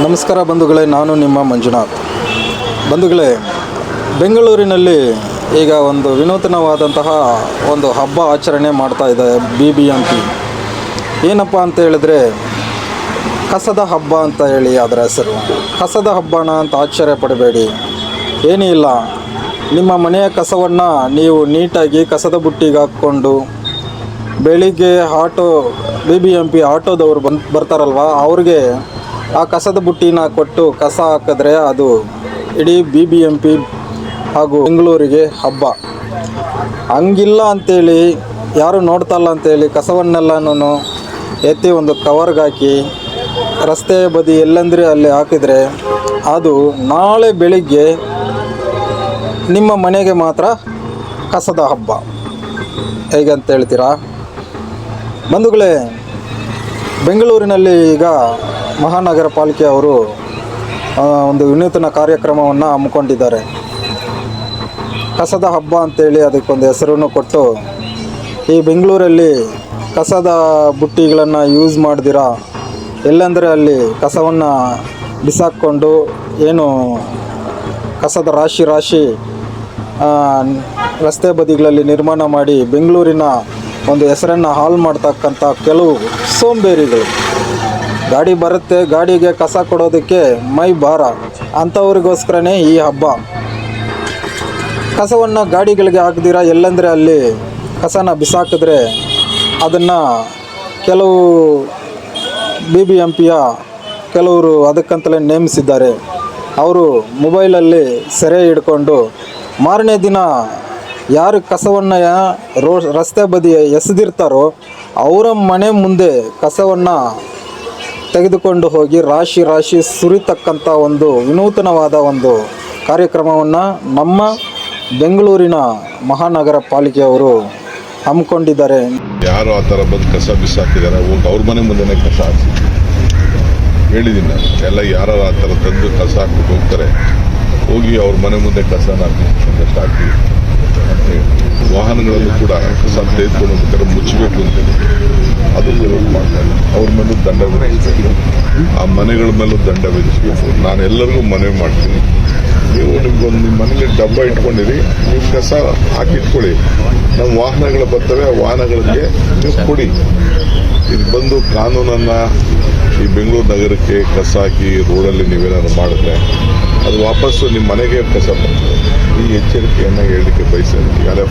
ನಮಸ್ಕಾರ ಬಂಧುಗಳೇ, ನಾನು ನಿಮ್ಮ ಮಂಜುನಾಥ್. ಬಂಧುಗಳೇ, ಬೆಂಗಳೂರಿನಲ್ಲಿ ಈಗ ಒಂದು ವಿನೂತನವಾದಂತಹ ಒಂದು ಹಬ್ಬ ಆಚರಣೆ ಮಾಡ್ತಾ ಇದೆ BBMP. ಏನಪ್ಪ ಅಂತ ಹೇಳಿದ್ರೆ ಕಸದ ಹಬ್ಬ ಅಂತ ಹೇಳಿ ಅದರ ಹೆಸರು. ಕಸದ ಹಬ್ಬನ ಅಂತ ಆಶ್ಚರ್ಯ ಪಡಬೇಡಿ, ಏನೂ ಇಲ್ಲ. ನಿಮ್ಮ ಮನೆಯ ಕಸವನ್ನು ನೀವು ನೀಟಾಗಿ ಕಸದ ಬುಟ್ಟಿಗೆ ಹಾಕ್ಕೊಂಡು ಬೆಳಿಗ್ಗೆ BBMP ಆಟೋದವರು ಬರ್ತಾರಲ್ವ, ಅವ್ರಿಗೆ ಆ ಕಸದ ಬುಟ್ಟಿನ ಕೊಟ್ಟು ಕಸ ಹಾಕಿದ್ರೆ ಅದು ಇಡೀ BBMP ಹಾಗೂ ಬೆಂಗಳೂರಿಗೆ ಹಬ್ಬ. ಹಂಗಿಲ್ಲ ಅಂಥೇಳಿ, ಯಾರು ನೋಡ್ತಲ್ಲ ಅಂಥೇಳಿ ಕಸವನ್ನೆಲ್ಲನೂ ಎತ್ತಿ ಒಂದು ಕವರ್ಗೆ ಹಾಕಿ ರಸ್ತೆ ಬದಿ ಎಲ್ಲಂದರೆ ಅಲ್ಲಿ ಹಾಕಿದರೆ ಅದು ನಾಳೆ ಬೆಳಿಗ್ಗೆ ನಿಮ್ಮ ಮನೆಗೆ ಮಾತ್ರ ಕಸದ ಹಬ್ಬ. ಹೇಗೆ ಅಂತ ಹೇಳ್ತೀರಾ ಬಂಧುಗಳೇ? ಬೆಂಗಳೂರಿನಲ್ಲಿ ಈಗ ಮಹಾನಗರ ಪಾಲಿಕೆ ಅವರು ಒಂದು ವಿನೂತನ ಕಾರ್ಯಕ್ರಮವನ್ನು ಹಮ್ಮಿಕೊಂಡಿದ್ದಾರೆ. ಕಸದ ಹಬ್ಬ ಅಂತೇಳಿ ಅದಕ್ಕೊಂದು ಹೆಸರನ್ನು ಕೊಟ್ಟು, ಈ ಬೆಂಗಳೂರಲ್ಲಿ ಕಸದ ಬುಟ್ಟಿಗಳನ್ನು ಯೂಸ್ ಮಾಡ್ದಿರ ಎಲ್ಲಂದರೆ ಅಲ್ಲಿ ಕಸವನ್ನು ಬಿಸಾಕ್ಕೊಂಡು ಏನು ಕಸದ ರಾಶಿ ರಸ್ತೆ ಬದಿಗಳಲ್ಲಿ ನಿರ್ಮಾಣ ಮಾಡಿ ಬೆಂಗಳೂರಿನ ಒಂದು ಹೆಸರನ್ನು ಹಾಳು ಮಾಡ್ತಕ್ಕಂಥ ಕೆಲವು ಸೋಂಬೇರಿಗಳು. ಗಾಡಿ ಬರುತ್ತೆ, ಗಾಡಿಗೆ ಕಸ ಕೊಡೋದಕ್ಕೆ ಮೈ ಭಾರ, ಅಂಥವ್ರಿಗೋಸ್ಕರನೇ ಈ ಹಬ್ಬ. ಕಸವನ್ನು ಗಾಡಿಗಳಿಗೆ ಹಾಕ್ದಿರ ಎಲ್ಲಂದರೆ ಅಲ್ಲಿ ಕಸನ ಬಿಸಾಕಿದ್ರೆ ಅದನ್ನು ಕೆಲವು BBMPಯ ಕೆಲವರು ಅದಕ್ಕಂತಲೇ ನೇಮಿಸಿದ್ದಾರೆ. ಅವರು ಮೊಬೈಲಲ್ಲಿ ಸೆರೆ ಹಿಡ್ಕೊಂಡು ಮಾರನೇ ದಿನ ಯಾರು ಕಸವನ್ನು ರಸ್ತೆ ಬದಿ ಎಸೆದಿರ್ತಾರೋ ಅವರ ಮನೆ ಮುಂದೆ ಕಸವನ್ನು ತೆಗೆದುಕೊಂಡು ಹೋಗಿ ರಾಶಿ ಸುರಿತಕ್ಕಂಥ ಒಂದು ವಿನೂತನವಾದ ಒಂದು ಕಾರ್ಯಕ್ರಮವನ್ನು ನಮ್ಮ ಬೆಂಗಳೂರಿನ ಮಹಾನಗರ ಪಾಲಿಕೆಯವರು ಹಮ್ಮಿಕೊಂಡಿದ್ದಾರೆ. ಯಾರು ಆ ಥರ ಬಂದು ಕಸ ಬಿಸಾಕಿದ್ದಾರೆ, ಹೋಗಿ ಅವ್ರ ಮನೆ ಮುಂದೆನೇ ಕಸ ಹಾಕಿ ಹೇಳಿದ್ದೀನಿ ನಾನು. ಎಲ್ಲ ಯಾರು ಆ ಥರ ತಂದು ಕಸ ಹಾಕ್ಬಿಟ್ಟು ಹೋಗ್ತಾರೆ, ಹೋಗಿ ಅವ್ರ ಮನೆ ಮುಂದೆ ಕಸನ ಹಾಕಿ ಹಾಕಿ ಅಂತೇಳಿ. ವಾಹನಗಳಲ್ಲೂ ಕೂಡ ಕಸ ತೆಗೆದುಕೊಂಡು ಹೋಗ್ಬೇಕಾದ್ರೆ ಮುಚ್ಚಬೇಕು ಅಂತೇಳಿ ಅದು ಮಾಡ್ತಾರೆ. ಅವ್ರ ಮೇಲೂ ದಂಡ ವಿಧಿಸಬೇಕು, ಆ ಮನೆಗಳ ಮೇಲೂ ದಂಡ ವಿಧಿಸಬೇಕು. ನಾನು ಎಲ್ಲರಿಗೂ ಮನವಿ ಮಾಡ್ತೀನಿ, ನೀವು ನಿಮ್ಗೊಂದು ನಿಮ್ಮ ಮನೇಲಿ ಡಬ್ಬ ಇಟ್ಕೊಂಡಿರಿ, ನೀವು ಕಸ ಹಾಕಿಟ್ಕೊಳ್ಳಿ. ನಮ್ಮ ವಾಹನಗಳು ಬರ್ತವೆ, ಆ ವಾಹನಗಳಿಗೆ ನೀವು ಕೊಡಿ. ಇದು ಬಂದು ಕಾನೂನನ್ನು ಈ ಬೆಂಗಳೂರು ನಗರಕ್ಕೆ ಕಸ ಹಾಕಿ ರೋಡಲ್ಲಿ ನೀವೇನಾದ್ರು ಮಾಡಿದ್ರೆ ಅದು ವಾಪಸ್ಸು ನಿಮ್ಮ ಮನೆಗೆ ಕಸ ಬರ್ತದೆ. ಈ ಎಚ್ಚರಿಕೆಯನ್ನು ಹೇಳಲಿಕ್ಕೆ ಬಯಸ್ತೇನೆ.